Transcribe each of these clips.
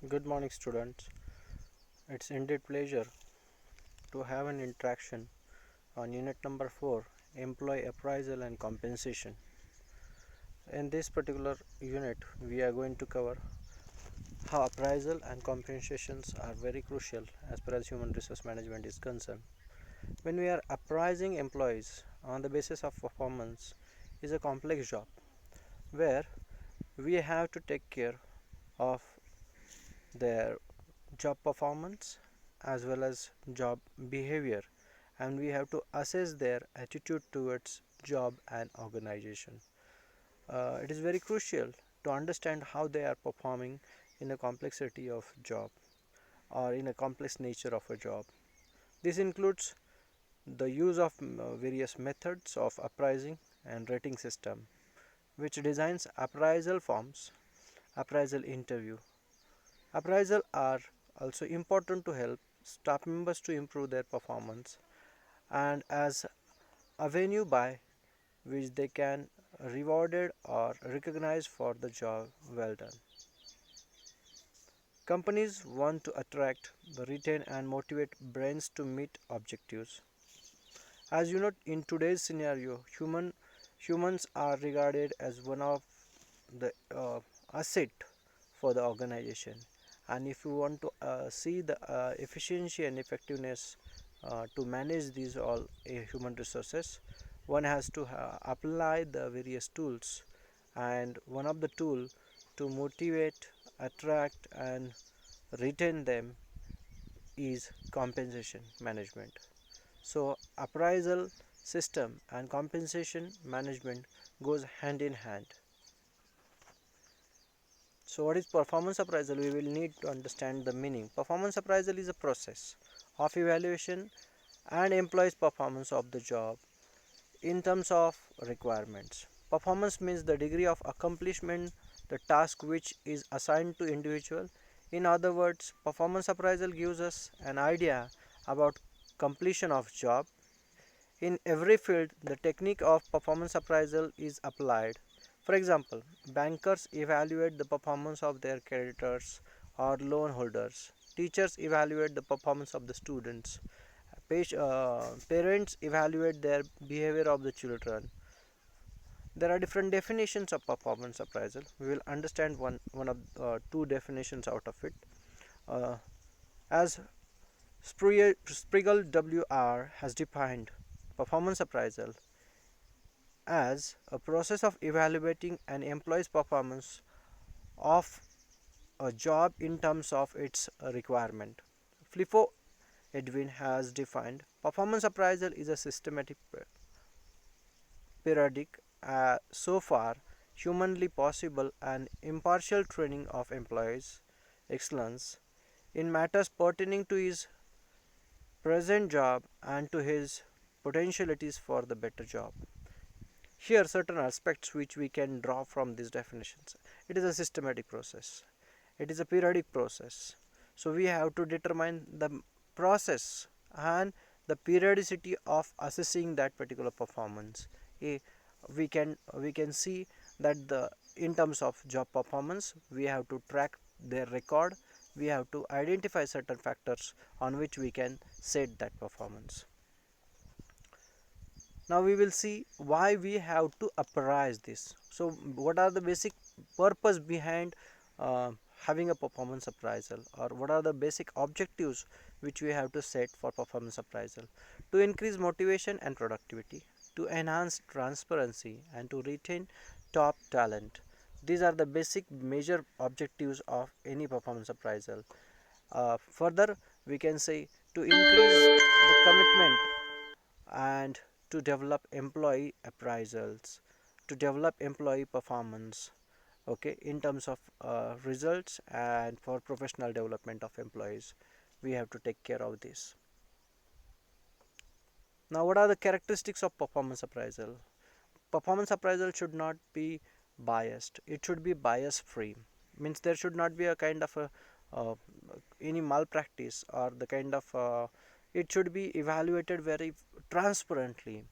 Good morning, students. It's indeed pleasure to have an interaction on unit number 4, Employee Appraisal and Compensation. In this particular unit, we are going to cover how appraisal and compensations are very crucial as far as human resource management is concerned. When we are appraising employees on the basis of performance is a complex job where we have to take care of their job performance as well as job behavior, and we have to assess their attitude towards job and organization. It is very crucial to understand how they are performing in a complexity of job or in a complex nature of a job. This includes the use of various methods of appraising and rating system, which designs appraisal forms, appraisal interview. Appraisal are also important to help staff members to improve their performance and as a venue by which they can rewarded or recognized for the job well done. Companies want to attract, retain and motivate brains to meet objectives. As you know, in today's scenario, humans are regarded as one of the asset for the organization, and if you want to see the efficiency and effectiveness to manage these all human resources, one has to apply the various tools, and one of the tool to motivate, attract and retain them is compensation management. So appraisal system and compensation management goes hand in hand. So what is performance appraisal? We will need to understand the meaning. Performance appraisal is a process of evaluation and employees performance of the job in terms of requirements. Performance means the degree of accomplishment the task which is assigned to individual. In other words, performance appraisal gives us an idea about completion of job. In every field, the technique of performance appraisal is applied. For example, bankers evaluate the performance of their creditors or loan holders. Teachers evaluate the performance of the students. Parents evaluate their behavior of the children. There are different definitions of performance appraisal. We will understand one of two definitions out of it. Uh, as Spiegel WR has defined performance appraisal as a process of evaluating an employee's performance of a job in terms of its requirement. Flifo Edwin has defined performance appraisal is a systematic, periodic, so far humanly possible and impartial training of employees' excellence in matters pertaining to his present job and to his potentialities for the better job. Here certain aspects which we can draw from these definitions. It is a systematic process. It is a periodic process. So we have to determine the process and the periodicity of assessing that particular performance. Eh, we can see that the in terms of job performance we have to track their record. We have to identify certain factors on which we can set that performance. Now we will see why we have to appraise this. So what are the basic purpose behind uh, having a performance appraisal, or what are the basic objectives which we have to set for performance appraisal? To increase motivation and productivity, to enhance transparency and to retain top talent. These are the basic major objectives of any performance appraisal. Further, we can say to increase the commitment and to develop employee appraisals, to develop employee performance, okay, in terms of results and for professional development of employees, we have to take care of this. Now what are the characteristics of performance appraisal? Performance appraisal should not be biased, it should be bias free. Means there should not be a kind of a uh, any malpractice or the kind of it should be evaluated very transparently.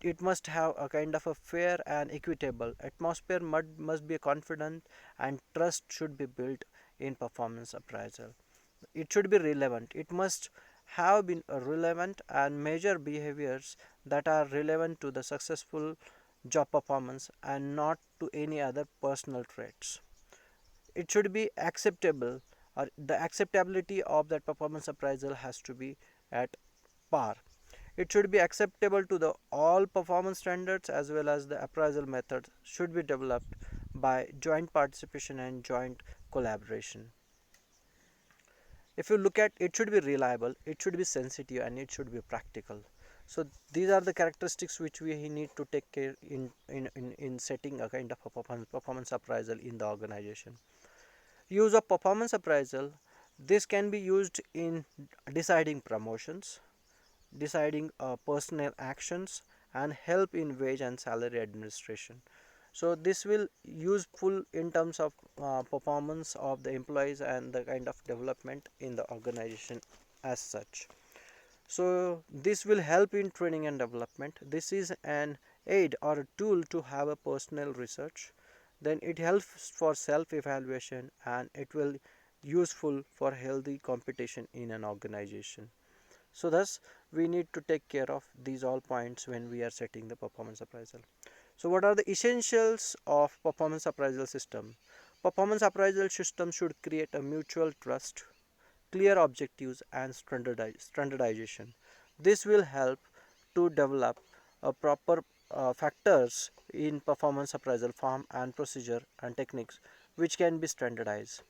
It must have a kind of a fair and equitable atmosphere, must be confident, and trust should be built in performance appraisal. It should be relevant. It must have been relevant and measure behaviors that are relevant to the successful job performance and not to any other personal traits. It should be acceptable, or the acceptability of that performance appraisal has to be at par. It should be acceptable to the all performance standards, as well as the appraisal methods should be developed by joint participation and joint collaboration. If you look at, it should be reliable, it should be sensitive, and it should be practical. So these are the characteristics which we need to take care in setting a kind of a performance appraisal in the organization. Use of performance appraisal, this can be used in deciding promotions, deciding personnel actions, and help in wage and salary administration. So this will useful in terms of performance of the employees and the kind of development in the organization as such. So this will help in training and development. This is an aid or a tool to have a personal research. Then it helps for self evaluation, and it will useful for healthy competition in an organization. So thus we need to take care of these all points when we are setting the performance appraisal. So what are the essentials of performance appraisal system? Performance appraisal system should create a mutual trust, clear objectives, and standardization. This will help to develop a proper factors in performance appraisal form and procedure and techniques which can be standardized.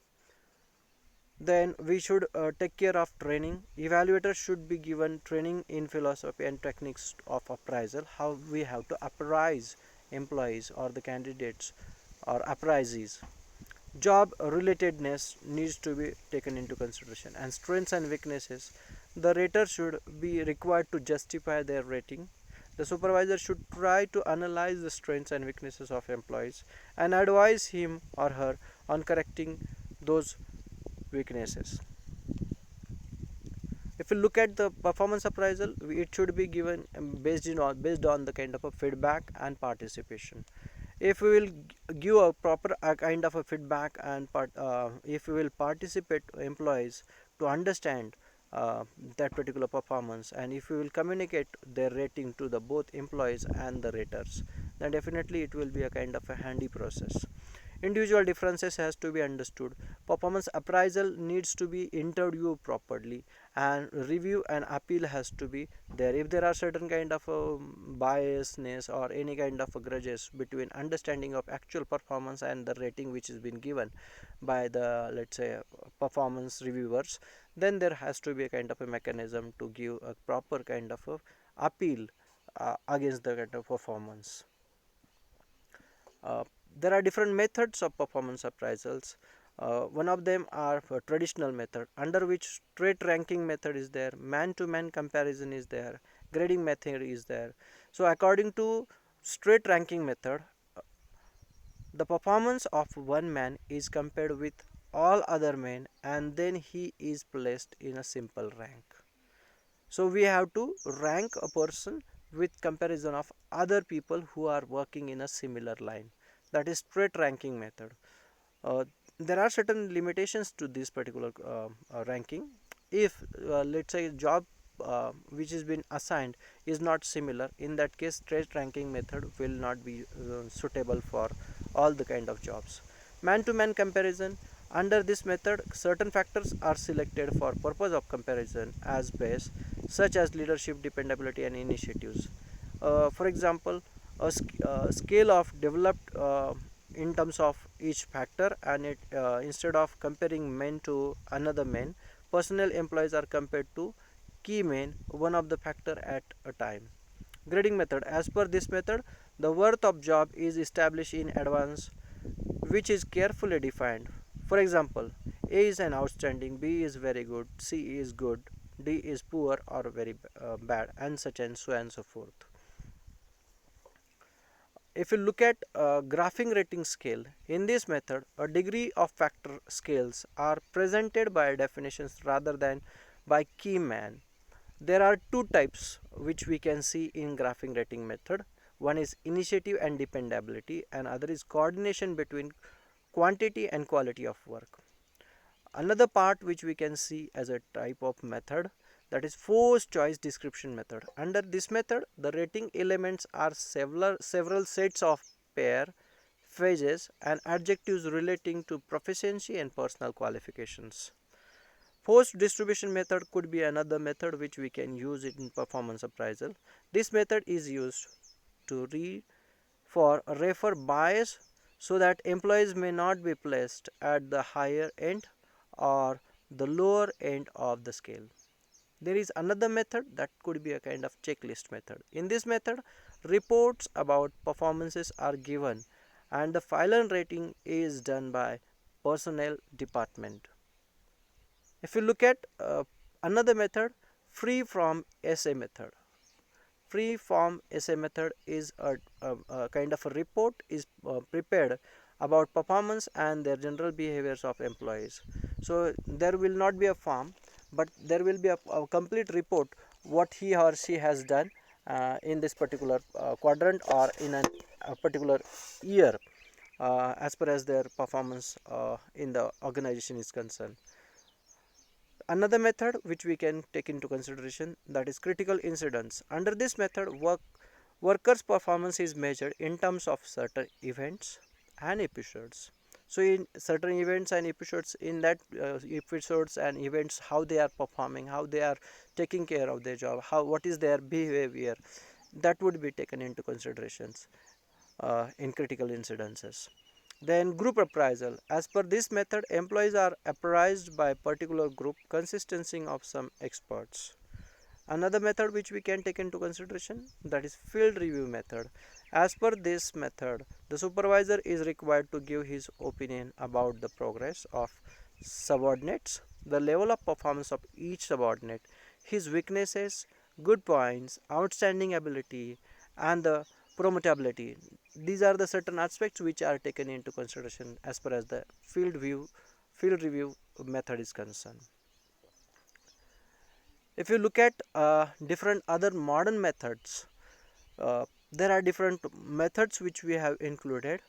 Then we should take care of training. Evaluators should be given training in philosophy and techniques of appraisal, how we have to appraise employees or the candidates or appraisees. Job relatedness needs to be taken into consideration, and strengths and weaknesses. The rater should be required to justify their rating. The supervisor should try to analyze the strengths and weaknesses of employees and advise him or her on correcting those weaknesses. If you look at the performance appraisal, it should be given based on the kind of a feedback and participation. If we will give a proper kind of a feedback and if we will participate employees to understand that particular performance, and if we will communicate their rating to the both employees and the raters, then definitely it will be a kind of a handy process. Individual differences has to be understood. Performance appraisal needs to be interviewed properly, and review and appeal has to be there. If there are certain kind of biasness or any kind of grudges between understanding of actual performance and the rating which has been given by the, let's say, performance reviewers, then there has to be a kind of a mechanism to give a proper kind of a appeal against the kind of performance. uh, there are different methods of performance appraisals. One of them are traditional method, under which straight ranking method is there, man to man comparison is there, grading method is there. So according to straight ranking method, the performance of one man is compared with all other men, and then he is placed in a simple rank. So we have to rank a person with comparison of other people who are working in a similar line. That is straight ranking method. uh, there are certain limitations to this particular ranking. If let's say job which has been assigned is not similar, in that case straight ranking method will not be suitable for all the kind of jobs. Man to man comparison, under this method certain factors are selected for purpose of comparison as base, such as leadership, dependability, and initiatives. For example, scale of developed in terms of each factor, and it instead of comparing men to another men, personnel employees are compared to key men, one of the factor at a time. Grading method, as per this method the worth of job is established in advance, which is carefully defined. For example, A is an outstanding, B is very good, C is good, D is poor or very bad, and so forth. If you look at graphing rating scale, in this method a degree of factor scales are presented by definitions rather than by key man. There are two types which we can see in graphing rating method. One is initiative and dependability, and other is coordination between quantity and quality of work. Another part which we can see as a type of method, that is force choice description method. Under this method, the rating elements are several sets of pair, phases and adjectives relating to proficiency and personal qualifications. Forced distribution method could be another method which we can use in performance appraisal. This method is used to refer bias so that employees may not be placed at the higher end or the lower end of the scale. There is another method that could be a kind of checklist method. In this method, reports about performances are given and the final rating is done by personnel department. If you look at another method, free from essay method. Free form essay method is a kind of a report is prepared about performance and their general behaviors of employees. So there will not be a form, but there will be a complete report what he or she has done in this particular quadrant or in a particular year as per as their performance in the organization is concerned. Another method which we can take into consideration, that is critical incidents. Under this method, workers' performance is measured in terms of certain events and episodes. So in certain events and episodes, in that episodes and events, how they are performing, how they are taking care of their job, what is their behavior, that would be taken into considerations in critical incidences. Then group appraisal. As per this method, employees are appraised by a particular group consisting of some experts. Another method which we can take into consideration, that is field review method. As per this method, the supervisor is required to give his opinion about the progress of subordinates, the level of performance of each subordinate, his weaknesses, good points, outstanding ability and the promotability. These are the certain aspects which are taken into consideration as far as the field review method is concerned. If you look at different other modern methods, there are different methods which we have included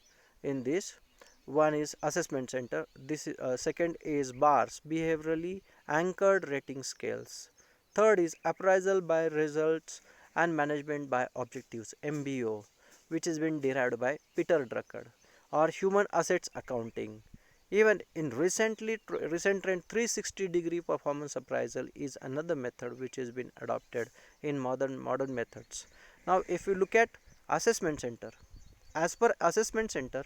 in this. One is assessment center. This is, second is bars, behaviorally anchored rating scales. Third is appraisal by results and management by objectives, MBO, which has been derived by Peter Drucker, or human assets accounting. Even in recent trend, 360-degree performance appraisal is another method which has been adopted in modern methods. Now if you look at assessment center, as per assessment center,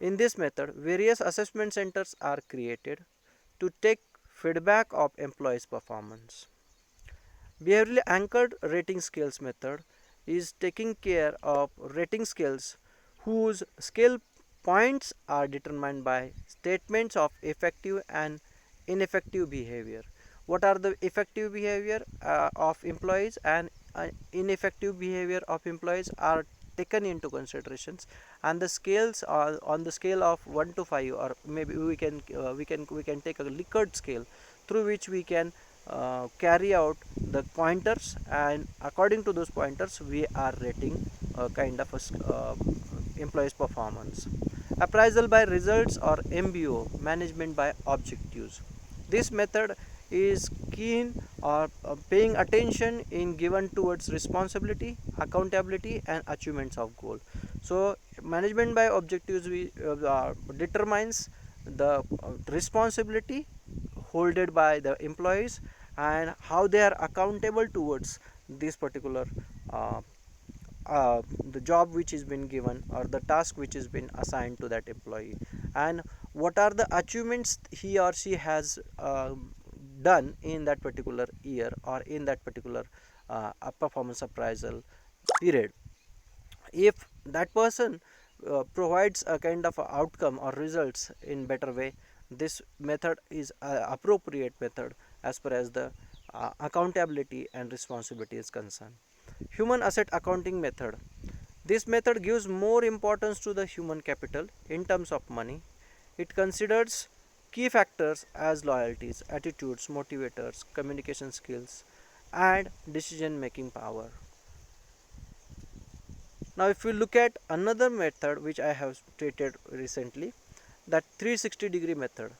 in this method various assessment centers are created to take feedback of employees performance. Behaviorally anchored rating scales method is taking care of rating scales whose scale points are determined by statements of effective and ineffective behavior. What are the effective behavior of employees and ineffective behavior of employees are taken into considerations, and the scales are on the scale of 1 to 5, or maybe we can take a Likert scale through which we can carry out the pointers, and according to those pointers we are rating kind of a employees performance. Appraisal by results, or MBO, management by objectives. This method is keen or paying attention in given towards responsibility, accountability and achievements of goal. So management by objectives determines the responsibility holded by the employees and how they are accountable towards this particular uh, the job which is been given, or the task which is been assigned to that employee, and what are the achievements he or she has done in that particular year or in that particular performance appraisal period. If that person provides a kind of outcome or results in better way, this method is appropriate method as far as the accountability and responsibility is concerned. Human asset accounting method. This method gives more importance to the human capital in terms of money. It considers key factors as loyalties, attitudes, motivators, communication skills, and decision making power. Now if we look at another method which I have stated recently, that 360-degree method.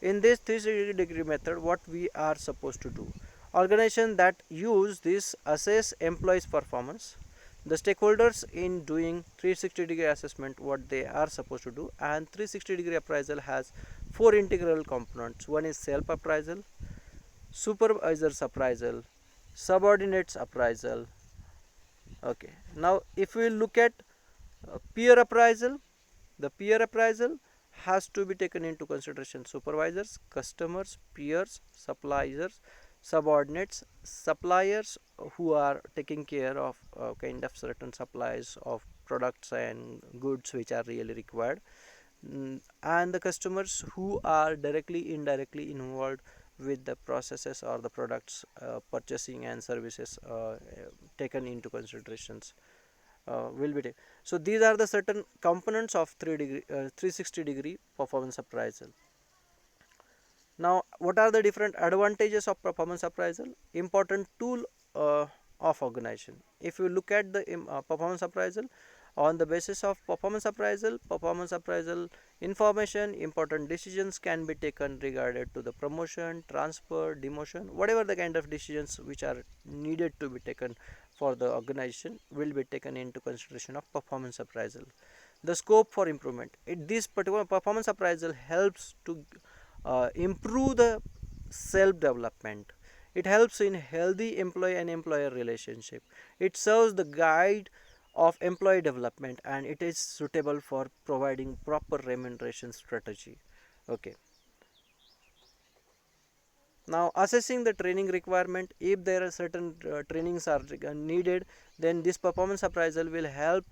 In this 360-degree method, what we are supposed to do, organizations that use this assess employees performance, the stakeholders in doing 360-degree assessment, what they are supposed to do. And 360-degree appraisal has four integral components. One is self appraisal, supervisors appraisal, subordinates appraisal. Okay, now if we look at peer appraisal, the peer appraisal has to be taken into consideration supervisors, customers, peers, suppliers, subordinates, suppliers who are taking care of kind of certain supplies of products and goods which are really required, and the customers who are directly indirectly involved with the processes or the products purchasing and services taken into considerations will be taken. So these are the certain components of 360-degree performance appraisal. Now, what are the different advantages of performance appraisal? Important tool of organization. If you look at the performance appraisal, on the basis of performance appraisal information, important decisions can be taken regarded to the promotion, transfer, demotion, whatever the kind of decisions which are needed to be taken for the organization will be taken into consideration of performance appraisal. The scope for improvement. This particular performance appraisal helps to improve the self development. It helps in healthy employee and employer relationship. It serves the guide of employee development, and it is suitable for providing proper remuneration strategy. Okay, now assessing the training requirement, if there are certain trainings are needed, then this performance appraisal will help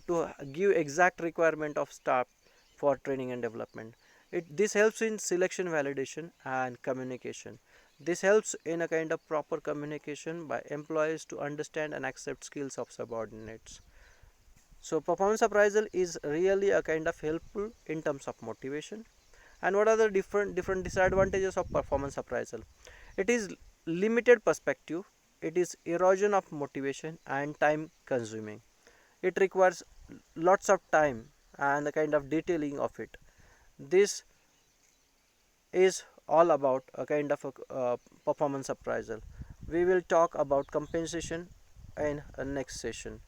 to give exact requirement of staff for training and development. This helps in selection, validation and communication. This helps in a kind of proper communication by employees to understand and accept skills of subordinates. So performance appraisal is really a kind of helpful in terms of motivation. And what are the different disadvantages of performance appraisal? It is limited perspective, it is erosion of motivation and time consuming. It requires lots of time and the kind of detailing of it. This is all about a kind of a performance appraisal. We will talk about compensation in a next session.